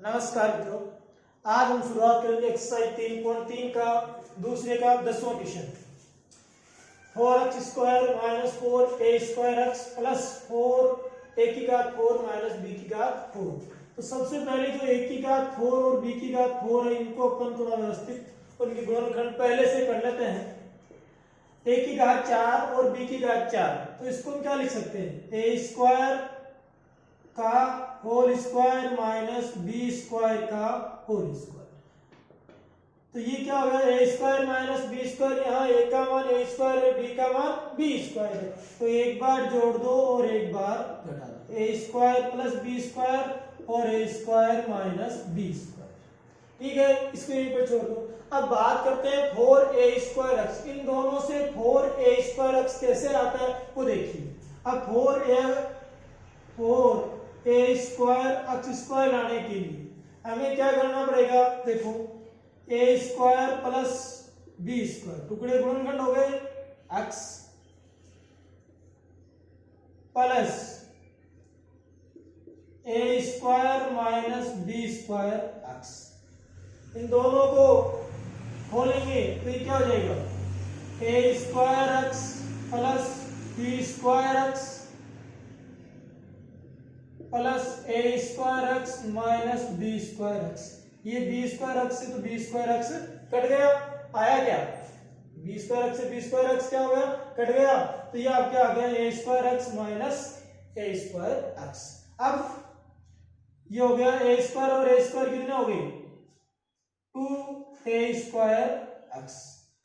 नमस्कार मित्रों, आज हम शुरुआत करेंगे एक्सरसाइज 3.3 का दूसरे का 10वां question. 4x² minus 4a² plus 4 minus b4। तो सबसे पहले जो a4 और b4 है इनको अपन थोड़ा व्यवस्थित उनके गुणनखंड पहले से कर लेते हैं। a4 और b4, तो इसको हम क्या लिख सकते हैं, a² का होल स्क्वायर माइनस b² का होल स्क्वायर। तो ये क्या हो गया, a² माइनस b², यहाँ a का मान a² है, b का मान b² है, तो एक बार जोड़ दो और एक बार घटा दो, a² प्लस b² और a² माइनस b²। ठीक है, इसको यहीं पर छोड़ दो। अब बात करते हैं 4a²x, इन दोनों से 4a²x कैसे आता है वो देखिए। अब 4a²x² लाने के लिए हमें क्या करना पड़ेगा, देखो a² प्लस b², टुकड़े गुणनखंड हो गए, x plus a² minus b²x, इन दोनों को खोलेंगे तो ये क्या हो जाएगा, a²x plus b²x plus a²x minus b²x। ये b²x से तो b²x कट गया, आया क्या, b²x से b²x क्या हो गया, कट गया, तो ये आपके आ गया a²x माइनस a²x। अब ये हो गया a² और a² कितने हो गए, 2a²x।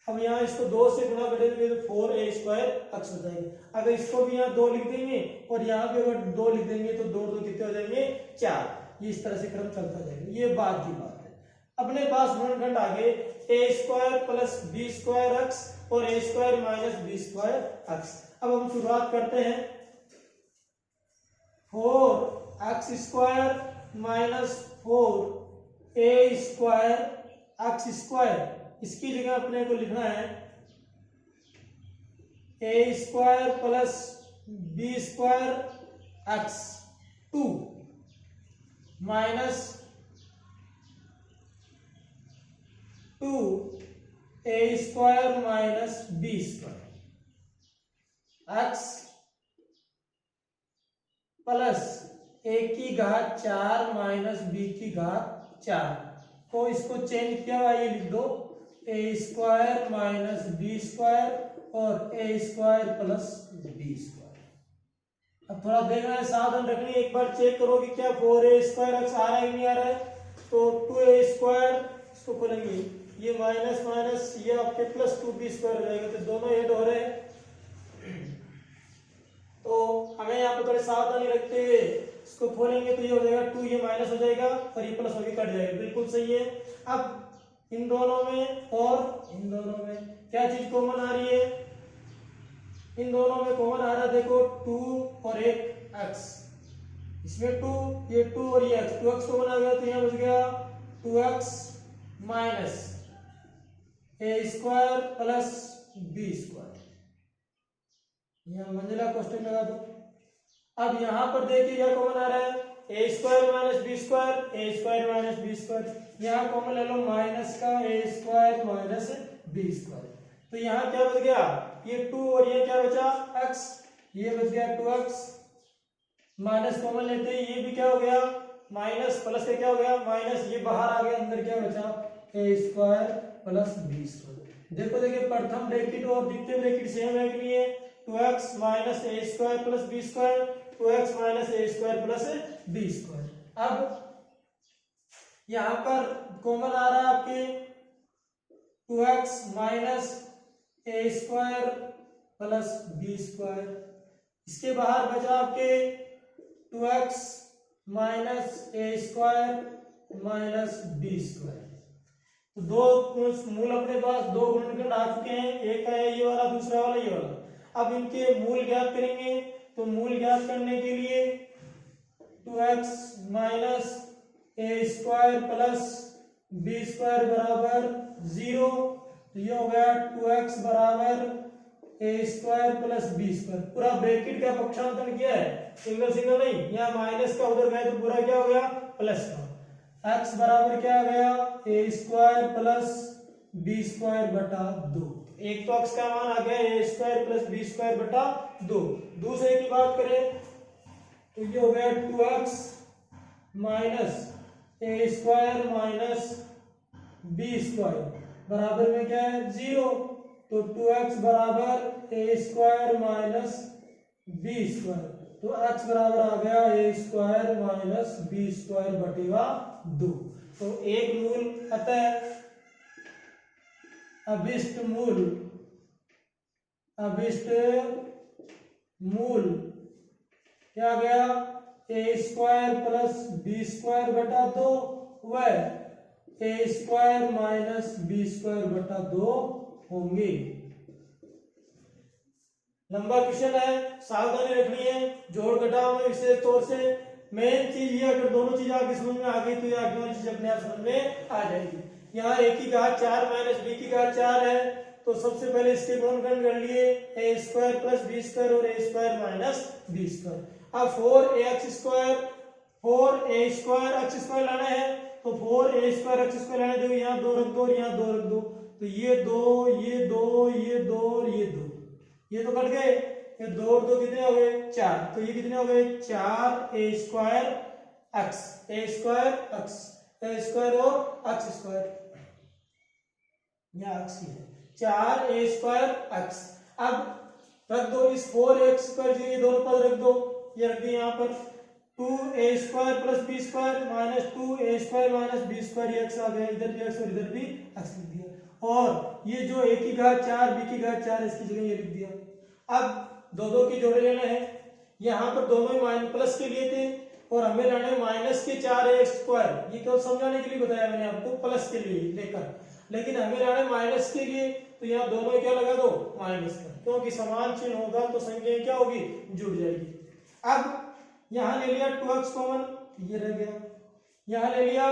अब यहाँ इसको 2 से गुणा करेंगे तो 4a²x हो जाएगा। अगर इसको भी यहाँ 2 लिख देंगे और यहाँ भी अगर 2 लिख देंगे तो 2 2 कितने हो जाएंगे, 4। ये इस तरह से क्रम चलता जाएगा, ये बात की बात है। अपने पास गुणनखंड आगे a² प्लस b²x और a² माइनस b²x। अब हम शुरुआत करते हैं, 4x² माइनस 4a²x², इसकी जगह अपने को लिखना है a² plus b²x 2 minus 2a² minus b² x plus a⁴ minus b⁴ को इसको चेंज किया हुआ, ये लिख दो a² माइनस b² और a² प्लस b²। अब थोड़ा देखना है, सावधान रखनी है, एक बार चेक करो कि क्या 4a²x आ रहा है कि नहीं आ रहा है। तो 2a², इसको खोलेंगे, ये माइनस माइनस ये आपके प्लस 2b² हो जाएगा, तो दोनों ऐड हो रहे हैं। तो हमें यहाँ पे थोड़ी सावधानी रखते हुए इसको खोलेंगे तो ये हो जाएगा 2, ये माइनस हो जाएगा और ये प्लस होकर कट जाएगा, बिल्कुल सही है। अब इन दोनों में और इन दोनों में क्या चीज कॉमन आ रही है, इन दोनों में कॉमन आ रहा है, देखो 2 और एक x, इसमें 2, ये 2 और ये x, 2x कॉमन आ गया, तो यहाँ बच गया 2x minus a² plus b²। यहाँ मंजिला क्वेश्चन लगा दो। अब यहाँ पर देखिए क्या कॉमन आ रहा है, a² minus b², a² minus b², यहाँ कॉमन ले लो माइनस का a² माइनस b², तो यहाँ क्या बच गया, ये 2 और ये क्या बचा x, ये बच गया 2x, माइनस कॉमन लेते हैं, ये भी क्या हो गया माइनस, प्लस से क्या हो गया माइनस, ये बाहर आ गया, अंदर क्या बचा a² प्लस b²। देखो देखिए, प्रथम ब्रैकेट और द्वितीय ब्रैकेट सेम है कि नहीं है, 2x minus a² plus b², 2x minus a² plus b²। अब यहां पर कॉमन आ रहा है आपके 2x minus a² plus b², इसके बाहर बचा आपके 2x minus a² minus b²। तो दो मूल अपने पास, दो गुणनखंड आ चुके हैं, एक है ये वाला, दूसरा वाला ये वाला। अब इनके मूल ज्ञात करेंगे, तो मूल ज्ञात करने के लिए 2x minus a² plus b² बराबर 0, तो ये हो गया 2x बराबर a² प्लस b²। पूरा ब्रैकेट का पक्षांतर किया है, सिंगल सिंगल नहीं, यहाँ माइनस का उधर गए तो पूरा क्या हो गया प्लस का। x बराबर क्या आ गया ए स्क्वायर प्लस बी स्क्वायर बटा 2। एक तो x का मान आ गया ए स्क्वायर प्लस बी स्क्वायर बटा 2। दूसरे की बात करें तो ये हो गया 2x माइनस ए स्क्वायर माइनस बी स्क्वायर बराबर में क्या है 0। तो 2x बराबर ए स्क्वायर माइनस बी स्क्वायर, तो x बराबर आ गया ए स्क्वायर माइनस बी स्क्वायर बटेगा 2। तो एक मूल अतः अभिष्ट मूल क्या गया ए स्क्वायर प्लस बी स्क्वायर बटा 2 व ए स्क्वायर माइनस बी स्क्वायर बटा 2 होंगे। लंबा क्वेश्चन है, सावधानी रखनी है। जोड़ घटाव में विशेष तौर से मेन चीज ये, अगर दोनों चीज आपकी समझ में आ गई तो ये आगे वाली चीज अपने आप समझ में आ जाएगी। यहाँ ए की घात 4 माइनस बी की घात 4 है, तो सबसे पहले इसके गुणनखंड कर लिए ए स्क्वायर प्लस बी स्क्वायर और ए स्क्वायर माइनस बी स्क्वायर। अब 4 ए स्क्वायर एक्स स्क्वायर लाना है, तो 4 ए स्क्वायर एक्स स्क्वायर लाना है, यहाँ 2 रख दो और यहाँ 2 रख दो, तो ये 2 ये 2 ये 2 और ये 2, ये तो कट गए। ये 2 और 2 कितने हो गए 4, तो ये कितने हो गए 4 ए स्क्वायर एक्स और एक्स स्क्वायर, यहाँ एक्स ही है 4 ए स्क्वायर एक्स। अब रख दो इस 4 एक्स स्क्वायर से ये दोनों पद रख दो, ये रख दिए यहाँ पर 2 A square plus B square minus 2 A square minus B square, ये एक्स आ गया, इधर भी एक्स और इधर भी एक्स लिख दिया। और ये जो ए की घात 4 बी की घात 4 इसकी जगह ये लिख दिया। अब दो की जोड़े लेने हैं, यहाँ पर दोनों ही माइनस प्लस के लिए थे और हमें लाने माइनस के 4 एक्स स्क्वायर, ये केवल समझाने के लिए बताया मैंने आपको प्लस के लिए लेकर, लेकिन हमें लाने माइनस के लिए, तो यहाँ दोनों में क्या लगा दो माइनस का, क्योंकि समान चिन्ह होगा तो संख्या क्या होगी जुड़ जाएगी। अब यहाँ ले लिया 2x कॉमन, ये रह गया, यहाँ ले लिया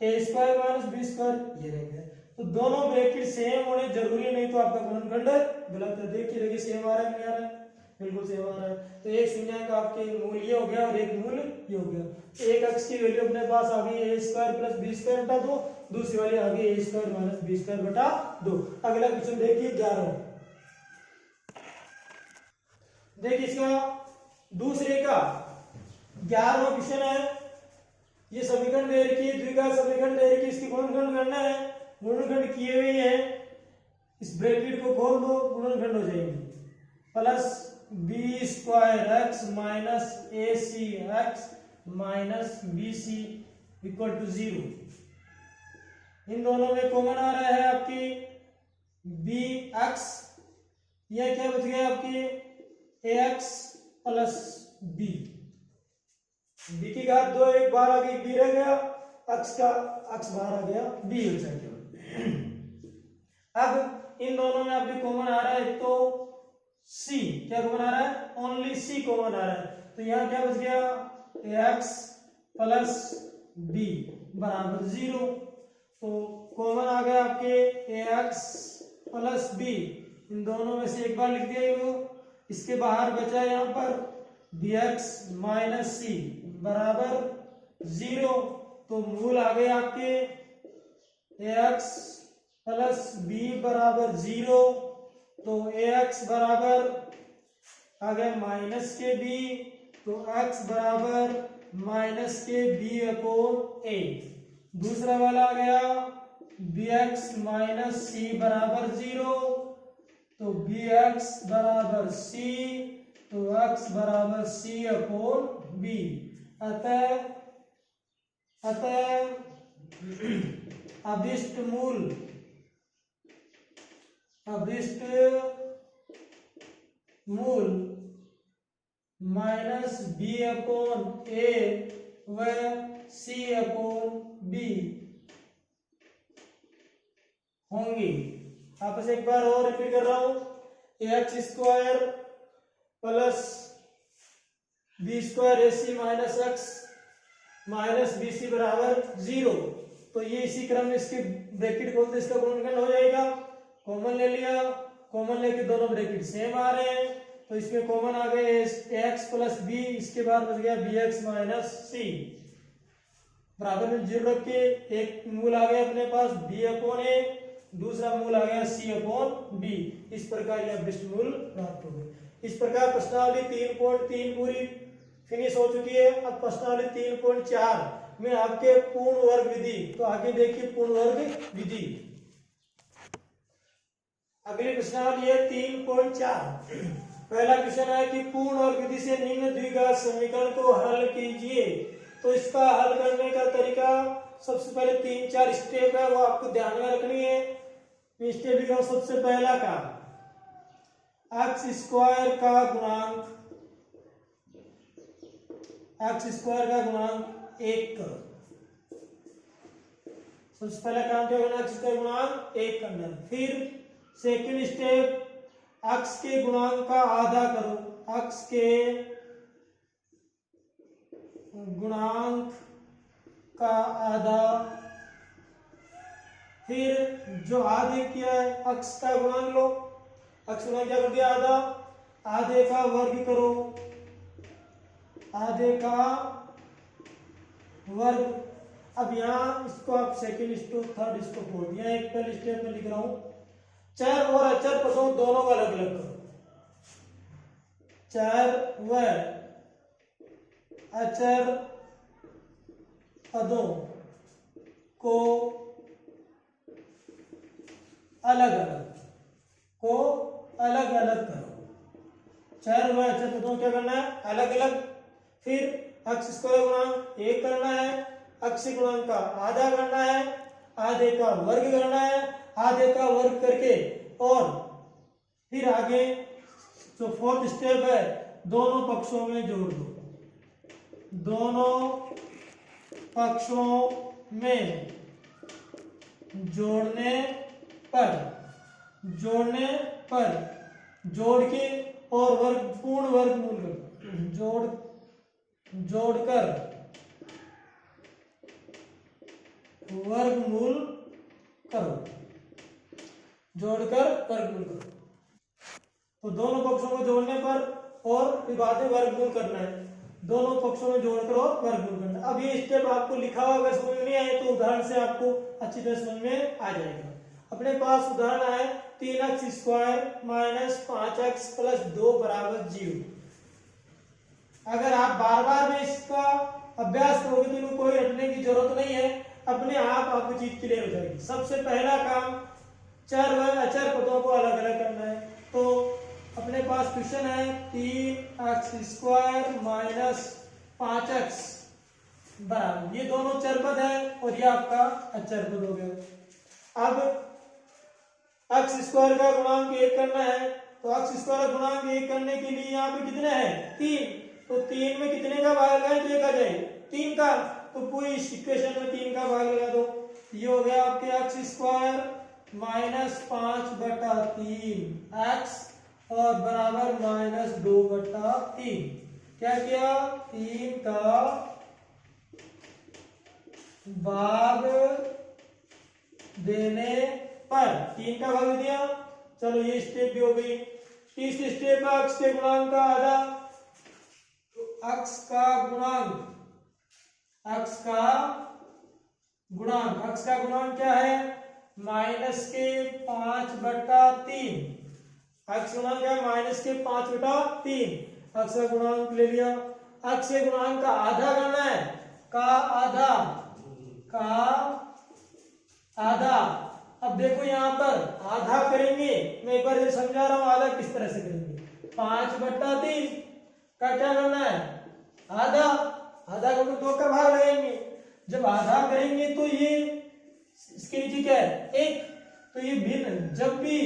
ए स्क्वायर माइनस बी स्क्वायर, ये रह गया। तो दोनों ब्रैकेट सेम होने जरूरी नहीं तो आपका गुणनखंड गलत है। देखिए सेम आ रहा है नहीं आ रहा है, बिल्कुल सेम आ रहा है। तो एक शून्य का आपके मूल ये हो गया और एक मूल ये हो गया। तो एक x की वैल्यू अपने पास आ गई ए स्क्वायर प्लस बी स्क्वायर बटा 2, दूसरी वाली आ गई ए स्क्वायर माइनस बी स्क्वायर बटा 2। अगला क्वेश्चन देखिए 11, देखिए इसका दूसरे का 11वां क्वेश्चन है। ये समीकरण दे रखी है, द्विघात समीकरण दे रखी है, इसकी गुणनखंड करना है। गुणनखंड किए हुए हैं, इस ब्रैकेट को खोल दो, गुणनखंड हो जाएंगे plus B square x minus a c x minus B c equal to 0। इन दोनों में कॉमन आ रहा है आपकी बी एक्स, यह क्या बच गया आपकी ए एक्स प्लस बी, बी की घात 2 एक बार आ गई, बी रह गया, एक्स का एक्स बाहर आ गया, बी हो जाएगा। अब इन दोनों में आपकी कॉमन आ रहा है तो सी, क्या कॉमन आ रहा है ओनली सी कॉमन आ रहा है, तो यहाँ क्या बच गया एक्स प्लस बी बराबर 0। तो कॉमन आ गया आपके एक्स प्लस बी, इन दोनों में से एक बार लिख दिया ये, इसके बाहर बचा यहाँ पर बी एक्स माइनस सी बराबर 0। तो मूल आ गए आपके एक्स प्लस बी बराबर 0, तो एक्स बराबर आ गया माइनस के बी, तो एक्स बराबर माइनस के बी अपॉन ए। दूसरा वाला आ गया बी एक्स माइनस सी बराबर 0, तो बी एक्स बराबर सी, तो एक्स बराबर सी अपॉन बी। अतः अभिष्ट मूल माइनस बी अपॉन ए व सी अपॉन बी होंगी। आपस एक बार और रिपीट कर रहा हूं, X square plus B square A C minus X minus B C बराबर 0। तो ये इसी क्रम में इसके ब्रैकेट खोलते इसका गुणनखंड हो जाएगा। कॉमन ले लिया, कॉमन लेके दोनों ब्रैकेट सेम आ रहे हैं, तो इसमें कॉमन आ गए एक्स प्लस बी, इसके बाद बच गया बी एक्स माइनस सी। बराबर में 0 रख के एक मूल आ गया अपने पास b/a, दूसरा मूल आ गया c/b। इस प्रकार यह अवशिष्ट मूल प्राप्त हो गए। इस प्रकार प्रश्नावली 3.3 पूरी फिनिश हो चुकी है। अब प्रश्नावली 3.4 में आपके पूर्ण वर्ग विधि, तो आगे देखिए पूर्ण वर्ग विधि। अगली प्रश्नावली है 3.4। पहला क्वेश्चन है कि पूर्ण वर्ग विधि से निम्न द्विघात समीकरण को हल कीजिए। तो इसका हल करने का तरीका, सबसे पहले 3-4 स्टेप है, वो आपको ध्यान में रखनी है। स्टेप लिख रहा हूं। सबसे पहला काम, एक्स स्क्वायर का गुणांक 1 करो। सबसे पहला काम क्या करना, एक्स का गुणांक 1 करना। फिर सेकंड स्टेप, एक्स के गुणांक का आधा करो। एक्स के गुणांक का आधा। फिर जो आधे किया है, एक्स का गुणांक लो। एक्स गुणांक क्या कर दिया, आधा। आधे का वर्ग करो। आधे का वर्ग। अब यहाँ इसको आप सेकंड स्टेप, थर्ड स्टेप बोल दिया। एक पहले स्टेप में लिख रहा हूं, चर और अचर पदों दोनों का अलग अलग करो। चर व अचर पदों को अलग अलग करो। चर व अचर पदों क्या करना है, अलग अलग। फिर एक्स स्क्वायर गुणांक 1 करना है। एक्स गुणांक का आधा करना है। आधे का वर्ग करना है। आधे का वर्ग करके और फिर आगे जो फोर्थ स्टेप है, दोनों पक्षों में जोड़ दो। दोनों पक्षों में जोड़ने पर जोड़ के और वर्ग, पूर्ण वर्गमूल जोड़कर वर्गमूल करो। तो दोनों पक्षों को जोड़ने पर और फिर बाद में वर्गमूल करना है। दोनों पक्षों में जोड़कर और वर्गमूल करना है। अब ये स्टेप आपको लिखा हुआ अगर समझ में नहीं आए तो उदाहरण से आपको अच्छी तरह समझ में आ जाएगा। अपने पास उदाहरण है 3x square minus 5x plus 2 बराबर 0। अगर आप बार बार में इसका अभ्यास करोगे तो इनको कोई रटने की जरूरत नहीं है, अपने आप आपको चीज क्लियर हो जाएगी। सबसे पहला काम, चर व अचर पदों को अलग अलग करना है। तो अपने पास क्वेश्चन है 3x स्क्वायर माइनस 5x बराबर, ये दोनों चर पद है और ये आपका अचर पद हो गया। अब x स्क्वायर का गुणांक 1 करना है। तो x स्क्वायर का गुणांक 1 करने के लिए यहाँ पे कितने हैं, 3। तो 3 में कितने का भाग लगाए तो 1 आ जाए, 3 का। तो पूरी इस इक्वेशन में 3 का भाग लगा दो। ये हो गया आपके x स्क्वायर माइनस 5/3 x और बराबर माइनस 2/3। क्या किया, 3 का भाग देने पर 3 का भाग दिया। चलो ये स्टेप भी हो गई। तीसरी स्टेप है x के गुणांक का आधा। तो x का गुणांक क्या है, माइनस के 5/3। x गुणांक क्या है, माइनस के 5/3। x का गुणांक ले लिया। x के गुणांक का आधा करना है, आधा। अब देखो यहाँ पर आधा करेंगे, मैं एक बार समझा रहा हूं आधा किस तरह से करेंगे। 5/3 का क्या करना है, आधा को 2 का भाग लगाएंगे। जब आधा करेंगे तो ये इसके नीचे क्या है, 1। तो ये भिन्न, जब भी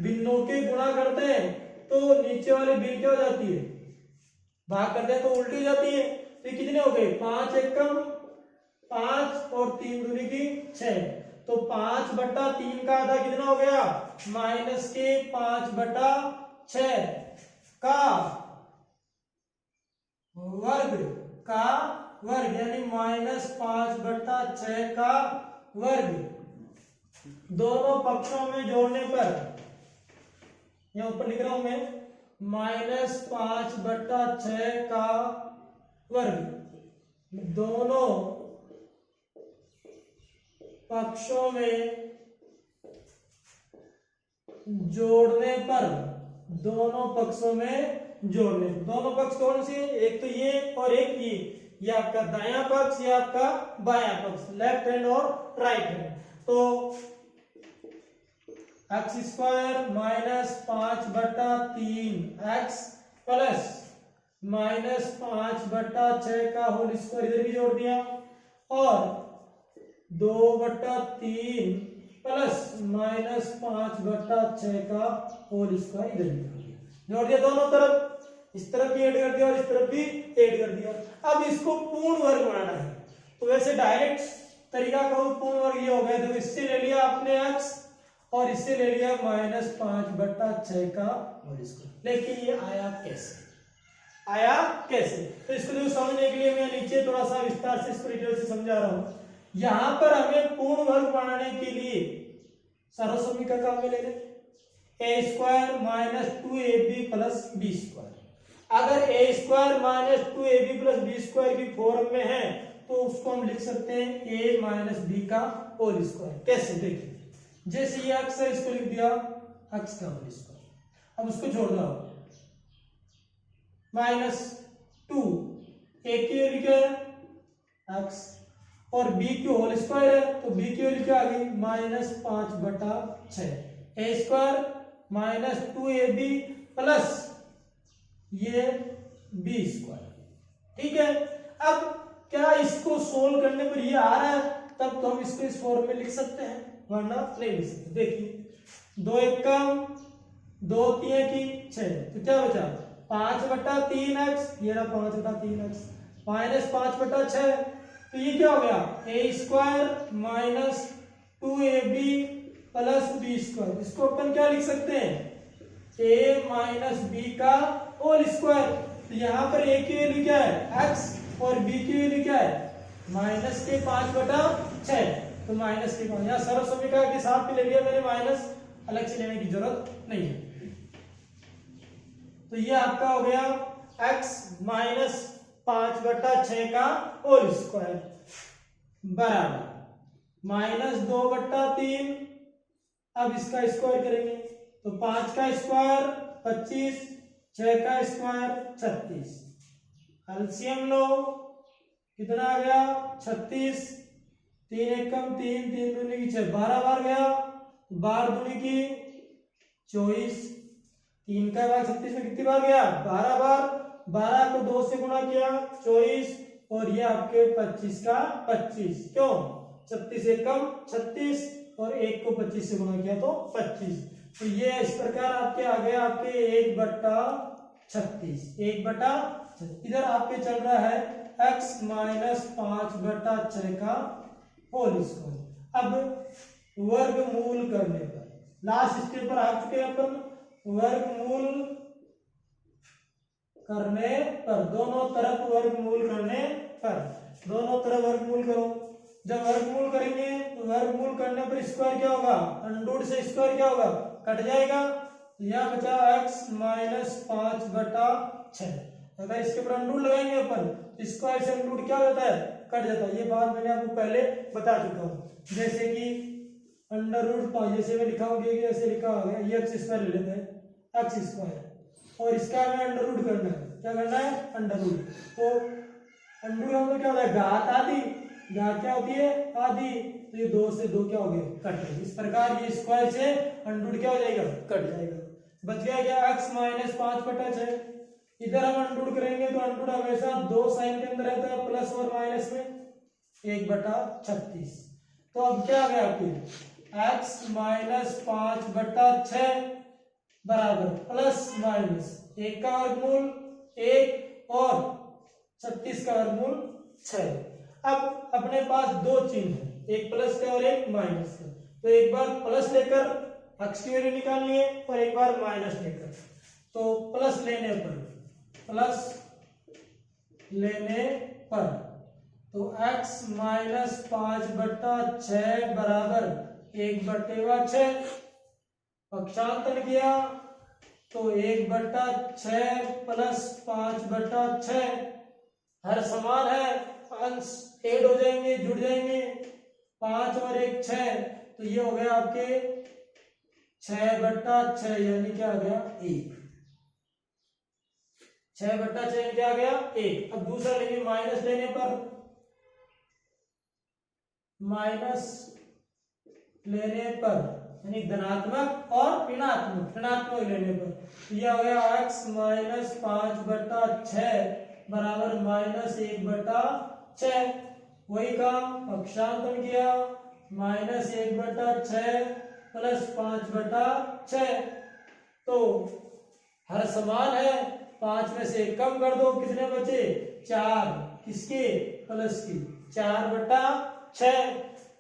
भिन्नों के गुणा करते हैं तो नीचे वाले भिन्न क्या हो जाती है, भाग करते हैं तो उल्टी हो जाती है। तो ये कितने हो गए, 5 एकम 5 और 3 दूनी की 6। तो 5/3 का आधा कितना हो गया, माइनस के 5/6 का वर्ग यानी माइनस 5/6 का वर्ग। दोनों पक्षों में जोड़ने पर, यहां ऊपर लिख रहा हूं मैं, माइनस 5/6 का वर्ग। दोनों पक्षों में जोड़ने पर, दोनों पक्षों में जोड़ने, दोनों पक्ष कौन से, एक तो ये और एक ये आपका दायां पक्ष, ये आपका बायां पक्ष, लेफ्ट हैंड और राइट हैंड। तो x square minus 5/3 x plus minus 5/6 का होल स्क्वायर इधर भी जोड़ दिया, और 2/3 प्लस माइनस 5/6 का होल स्क्वायर इधर भी जोड़ दिया, दोनों तरफ, इस तरफ भी ऐड कर दिया और इस तरफ भी ऐड कर दिया। अब इसको पूर्ण वर्ग बनाना है, तो वैसे डायरेक्ट तरीका कहो पूर्ण वर्ग ये हो गया, तो इससे ले लिया आपने x और इससे ले लिया माइनस 5/6 का होल स्क्वायर। लेकिन ये आया कैसे, आया कैसे, तो इसको समझने के लिए मैं नीचे थोड़ा सा विस्तार से इसको डिटेल से समझा रहा हूं। यहां पर हमें पूर्ण वर्ग बनाने के लिए सर्वसम्मी का काम मिलेगा, a square minus 2ab plus b square. अगर a square minus 2ab plus b square की फॉर्म में है तो उसको हम लिख सकते हैं a माइनस b का होल स्क्वायर। कैसे, देखिए जैसे ये x है, इसको लिख दिया x का होल स्क्वायर। अब उसको छोड़ दो, माइनस 2 a की वैल्यू क्या है x और b की होल स्क्वायर है, तो b की वैल्यू क्या आ गई minus 5/6, a square minus 2ab plus ये b स्क्वायर। ठीक है, अब क्या इसको सोल्व करने पर ये आ रहा है, तब तो हम इसको इस फॉर्म में लिख सकते हैं, वरना नहीं लिख सकते। देखिए 2 एकम 2 3 की 6, तो क्या बचा 5/3x, ये रहा 5/3x माइनस 5/6, तो ये क्या हो गया a square minus 2ab plus b square. इसको अपन क्या लिख सकते हैं, a माइनस b का होल स्क्वायर। तो यहाँ पर a की वैल्यू क्या है x और b की वैल्यू क्या है माइनस के 5/6, तो माइनस के 5, यहाँ सर्वसमीकरण के साथ भी ले लिया मैंने, माइनस अलग से लेने की जरूरत नहीं है। तो ये आपका हो गया x माइनस 5/6 का होल स्क्वायर बराबर माइनस 2/3। अब इसका स्क्वायर करेंगे तो 5 का स्क्वायर 25, 6 का स्क्वायर 36, एलसीएम लो कितना आ गया 36, 3 एकम 3, 3 दूनी की 6, 12 बार गया, 12 दूनी की 24, 3 का भाग 36 में कितनी बार गया 12 बार, 12 को 2 से गुणा किया 24, और ये आपके 25 का 25, क्यों 36 एकम 36 और 1 को 25 से गुणा किया तो 25। तो ये इस प्रकार आपके आ गया आपके 1/36, 1/36। इधर आपके चल रहा है x माइनस 5/6 का होल स्क्वायर। अब वर्गमूल करने पर, लास्ट स्टेप पर आ चुके हैं अपन, वर्गमूल करने पर, दोनों तरफ वर्गमूल करने पर, दोनों तरफ वर्गमूल करो। जब वर्गमूल करेंगे तो वर्गमूल करने पर स्क्वायर क्या होगा, अंडर से स्क्वायर क्या होगा कट जाएगा, यह बचा x माइनस 5/6। अगर इसके ऊपर अंडर लगाएंगे अपन, स्क्वायर से अंडर क्या होता है कट जाता है। ये बात मैंने आपको पहले बता चुका हूँ, जैसे कि √5, जैसे मैं लिखा हूँ ऐसे लिखा होगा, ये x स्क्वायर ले लेते हैं x स्क्वायर, और इसका हमें अंडर रूट करना है, क्या करना है अंडर रूट। तो अंडर रूट क्या होता है घात आधी, घात क्या होती है आधी, तो ये 2 से 2 क्या हो गए कट गए। इस प्रकार ये स्क्वायर से अंडर रूट क्या हो जाएगा कट जाएगा। बच गया क्या x माइनस 5/6। इधर हम अंडर रूट करेंगे तो अंडर रूट हमेशा 2 साइन के अंदर रहता है, प्लस और माइनस में 1/36। तो अब क्या आ गया आपके x माइनस 5/6 बराबर प्लस माइनस 1 का वर्गमूल 1 और 36 का वर्गमूल 6। अब अपने पास दो चिन्ह है, एक प्लस का और एक माइनस का, तो एक बार प्लस लेकर x की वैल्यू निकालनी है और एक बार माइनस लेकर। तो प्लस लेने पर तो x माइनस 5/6 बराबर 1/6, पक्षांतर किया तो 1/6 प्लस 5/6, हर समान है, अंश ऐड हो जाएंगे जुड़ जाएंगे, 5 और 1 6, तो ये हो गया आपके 6/6 यानी क्या आ गया 1। 6/6 क्या आ गया 1। अब दूसरा लेंगे माइनस लेने पर, माइनस लेने पर यानी धनात्मक और ऋणात्मक लेने पर, तो यह हो गया x माइनस 5/6 बराबर माइनस 1/6। वही काम पक्षांतर किया, माइनस 1/6 प्लस 5/6, तो हर समान है, 5 में से 1 कम कर दो, कितने बचे 4, किसके प्लस की 4/6,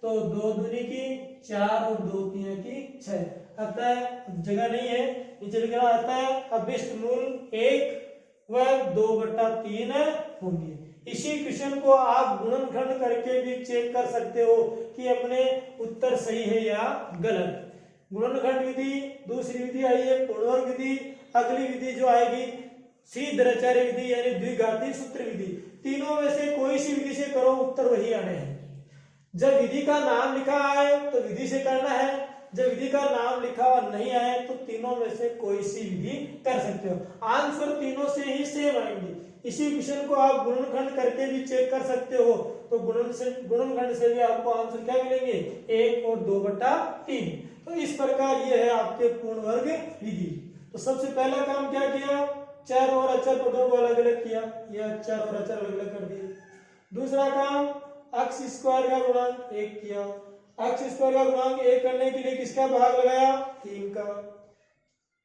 तो 2 दूनी की 4 और 2 तीन की 6, अतः जगह नहीं है नीचे लिखना आता है अभिष्ट मूल 1 व 2/3 होंगे। इसी क्वेश्चन को आप गुणनखंड करके भी चेक कर सकते हो कि अपने उत्तर सही है या गलत। गुणनखंड विधि, दूसरी विधि आई है पूर्णवर्ग विधि, अगली विधि जो आएगी सीधराचार्य विधि यानी द्विघाती सूत्र विधि। तीनों में से कोई सी विधि से करो उत्तर वही आने हैं। जब विधि का नाम लिखा आए तो विधि से करना है, जब विधि का नाम लिखा हुआ नहीं आए तो तीनों में से कोई सी विधि कर सकते हो। आंसर तीनों से ही सेम आएंगे। इसी क्वेश्चन को आप गुणनखंड करके भी चेक कर सकते हो, तो गुणनखंड से भी आपको आंसर क्या मिलेंगे 1 और 2/3। तो इस प्रकार ये है आपके पूर्ण वर्ग विधि। तो सबसे पहला काम क्या किया, चर और अचर पदों को अलग अलग किया, यह चर और अचर अलग अलग कर दिए। दूसरा काम x स्क्वायर का गुणांक 1 किया, x स्क्वायर का गुणांक 1 करने के लिए किसका भाग लगाया 3 का,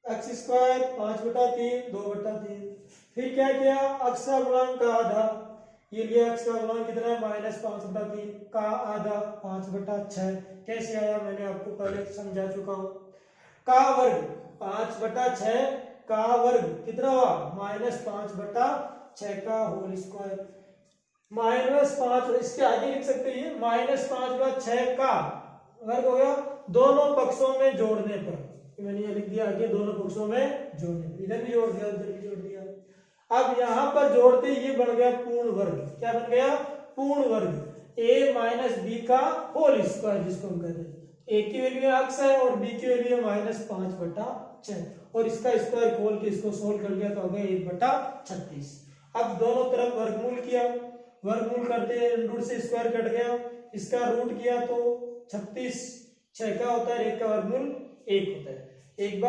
x स्क्वायर 5/3 2/3। फिर क्या किया x का गुणांक का आधा, ये लिया x का गुणांक कितना है -5/3 का आधा 5/6। कैसे आया मैंने आपको पहले समझा चुका हूं। का वर्ग 5/6 का वर्ग कितना हुआ -5/6 का होल स्क्वायर, -5, इसके आगे लिख सकते हैं -5/6 का वर्ग हो गया दोनों पक्षों में जोड़ने पर। मैंने ये लिख दिया आगे दोनों पक्षों में जोड़ने पर, इधर भी जोड़ दिया उधर भी जोड़ दिया। अब यहां पर जोड़ते ये बन गया पूर्ण वर्ग। क्या बन गया पूर्ण वर्ग, a माइनस बी का होल स्क्वायर जिसको हम कहते हैं। a की वैल्यू x है और b की वैल्यू -5/6 और इसका स्क्वायर खोल के इसको सोल्व कर लिया तो हो गया 1/36। अब दोनों तरफ वर्गमूल किया, वर्गमूल करते रूट से स्क्वायर कट गया, इसका रूट किया तो 36 6 का होता है, 1 का वर्गमूल 1 होता है। एक बार